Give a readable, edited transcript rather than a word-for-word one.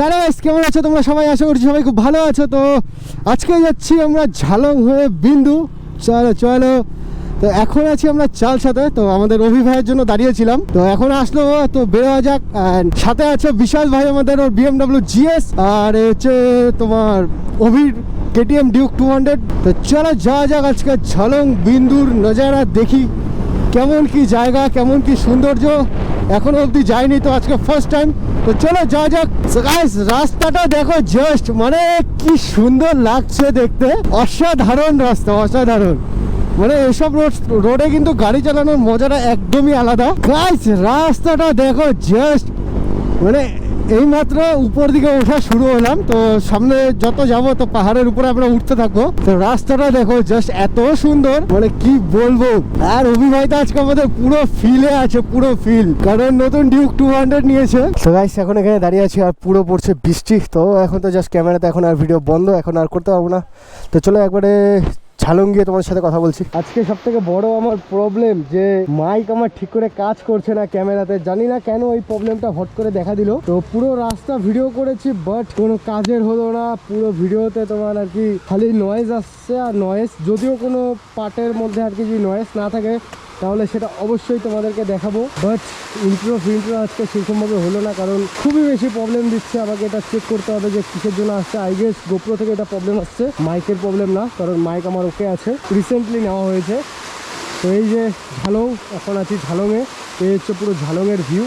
Sir কেমন আছো তোমরা সবাই? আশা করছি সবাই খুব ভালো আছো। তো আজকে যাচ্ছি আমরা ঝালং হয়ে বিন্দু। চলো চলো। তো এখন আছি আমরা চাল সাথে, তো আমাদের অভি ভাইয়ের জন্য দাঁড়িয়েছিলাম, তো এখন আসলো, তো বেরোয়া যাক। সাথে আছে বিশাল ভাই আমাদের, ওর BMW GS, আর হচ্ছে তোমার অভির KTM ডিউক 200। তো চলো যাওয়া যাক আজকে ঝালং বিন্দুর নজারা দেখি, কেমন কি জায়গা, কেমন কি সৌন্দর্য। এখনো অবধি যাইনি, তো আজকে ফার্স্ট টাইম। তো চলো যাওয়া যাক। গাইস রাস্তাটা দেখো, জাস্ট মানে কি সুন্দর লাগছে দেখতে, অসাধারণ রাস্তা, অসাধারণ। মানে এসব রোডে কিন্তু গাড়ি চালানোর মজাটা একদমই আলাদা। গাইস রাস্তাটা দেখো, জাস্ট মানে এইমাত্র উপর দিকে ওঠা শুরু হলাম, তো সামনে যত যাব তো পাহাড়ের উপরে আমরা উঠতে থাকবো। তো রাস্তাটা দেখো জাস্ট এত সুন্দর, মানে কি বলবো। আর অভিভাই তো আজকে আমাদের পুরো ফিলে আছে, পুরো ফিল, কারণ নতুন ডিউক 200 নিয়েছে। তো গাইস এখন এখানে দাঁড়িয়ে আছি আর পুরো পড়ছে বৃষ্টি। তো এখন তো জাস্ট ক্যামেরাতে এখন আর ভিডিও বন্ধ, এখন আর করতে পারবো না। তো চলো একবারে ঝালং গিয়ে তোমাদের সাথে কথা বলছি। আজকে সব থেকে বড় আমার প্রবলেম যে মাইক আমার ঠিক করে কাজ করছে না ক্যামেরাতে, জানি না কেন এই প্রবলেমটা হট করে দেখা দিল। তো পুরো রাস্তা ভিডিও করেছি, বাট কোনো কাজের হলো না। পুরো ভিডিওতে তোমার আর কি খালি নয়েজ আসছে, আর নয়েজ যদিও কোনো পার্টের মধ্যে আর কি যদি নয়েজ না থাকে তাহলে সেটা অবশ্যই তোমাদেরকে দেখাবো। বাট ইন্ট্রো আজকে সেরকমভাবে হলো না, কারণ খুবই বেশি প্রবলেম দিচ্ছে। আমাকে এটা চেক করতে হবে যে কিসের জন্য আসছে। আই গেস গোপ্রো থেকে এটা প্রবলেম আসছে, মাইকের প্রবলেম না, কারণ মাইক আমার ওকে আছে, রিসেন্টলি নেওয়া হয়েছে। তো এই যে ঝালং, এখন আছি ঝালংয়ে। এই হচ্ছে পুরো ঝালংয়ের ভিউ।